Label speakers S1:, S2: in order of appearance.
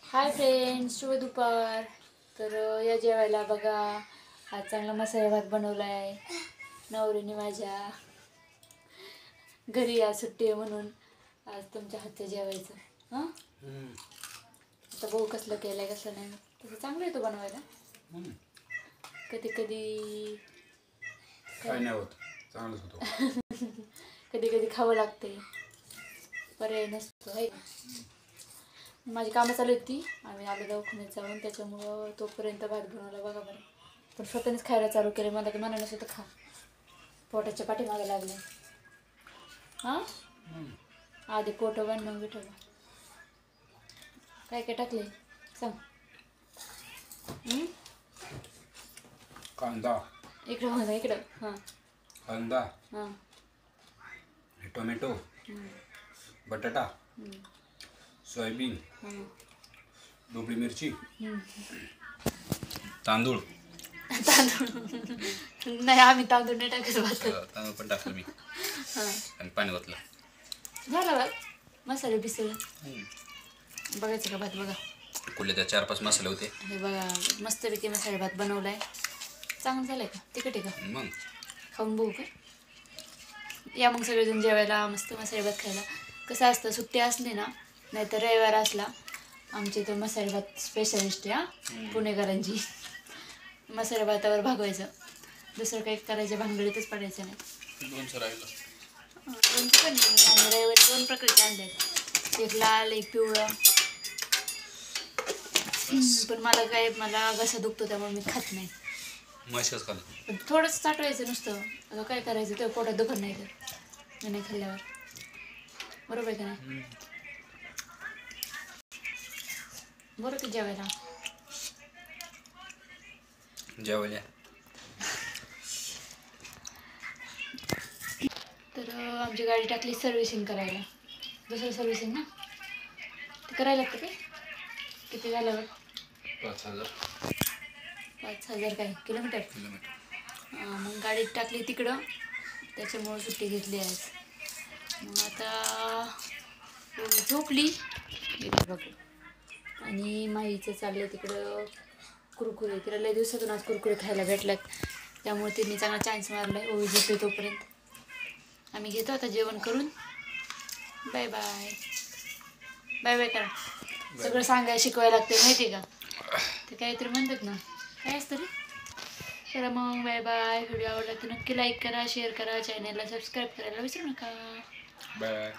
S1: Hi friends, शुभ दुपार. तर या जेवायला बघा, आज चांगला मसाले भात बनवला आहे नवरीने माझ्या. घरी आज सुट्टी आहे म्हणून आज तुमच्या हातचं जेवायचं. हां आता बघू कसलं केलं आहे कसलं नाही. तसं चांगलं आहे तो बनवायला. कधी कधी
S2: काय नाही होत, चांगलंच होतं.
S1: कधी कधी खावं लागते, पर्याय नसतो आहे. माझी कामं चालू होती, आम्ही आलो दवाखान्यात जाऊन, त्याच्यामुळं तोपर्यंत भात बनवला बघा बरं. पण स्वतःनेच खायला चालू केलं. मला की मनानं स्वतः खा, पोटाच्या पाठीमागे लागले. हां आधी पोटं बन मग विठवलं. काय काय टाकले सांग.
S2: कांदा,
S1: इकडं बघा इकडं. हां
S2: कांदा,
S1: हां
S2: टोमॅटो, बटाटा, सोयाबीन, ढोबळी मिरची, तांदूळ.
S1: तांदूळ नाही, आम्ही तांदूळ नाही टाकत भात.
S2: तांदूळ पण टाकलं मी.
S1: हां
S2: आणि पाणी ओतलं.
S1: झाला भात. मसाले बिसले बघायचं का भात. बघा
S2: कुठले त्या 4-5 मसाले होते.
S1: हे बघा, मस्तपैकी मसाले भात बनवलाय. चांगलं झालंय का? तिखट आहे का?
S2: मग
S1: खाऊन बघू का? या मग सगळेजण जेवायला मस्त मसाले भात खायला. कसं असतं, सुट्टी असली ना, नाहीतर रविवार असला, आमची इथं मसाले भात स्पेशलिस्ट आहे. हां पुणेकरांची. मसाले भातावर भागवायचं, दुसरं काही करायच्या भानगडीतच पडायचं नाही.
S2: लोणचं राहिलं.
S1: लोणचं पण नाही. आणि रविवारी 2 प्रकारचे आणले आहेत, एक लाल एक पिवळं. पण मला घसा दुखतो त्यामुळे मी खात नाही.
S2: मशीच खाल्लं.
S1: पण थोडंच चाटवायचं नुसतं. आता काय करायचं, ते पोटात दुखत नाही तर नाही खाल्ल्यावर. बरोबर आहे का नाही? बरं की जेवायला
S2: जेवायला.
S1: तर आमची गाडी टाकली सर्व्हिसिंग करायला. दुसरं सर्व्हिसिंग ना ते करायला लागतं. काय किती झाल्यावर?
S2: 5,000
S1: काय किलोमीटर. मग गाडी टाकली तिकडं, त्याच्यामुळं सुट्टी घेतली आज. मग आता झोपली बघ. आणि माईचं चाललं तिकडं कुरकुरे. तिला लय दिवसातून आज कुरकुरे खायला भेटल्यात, त्यामुळे तिने चांगला चान्स मारला आहे. ओळी झोपे तोपर्यंत आम्ही घेतो आता जेवण करून. Bye bye. बाय बाय करा. सगळं सांगायला शिकवायला लागते माहिती आहे का? ते काहीतरी म्हणतात ना, काय असतं रे. चला मग बाय बाय. व्हिडिओ आवडला तर नक्की लाईक करा, शेअर करा, चॅनलला सबस्क्राईब करायला विसरू नका.
S2: बाय.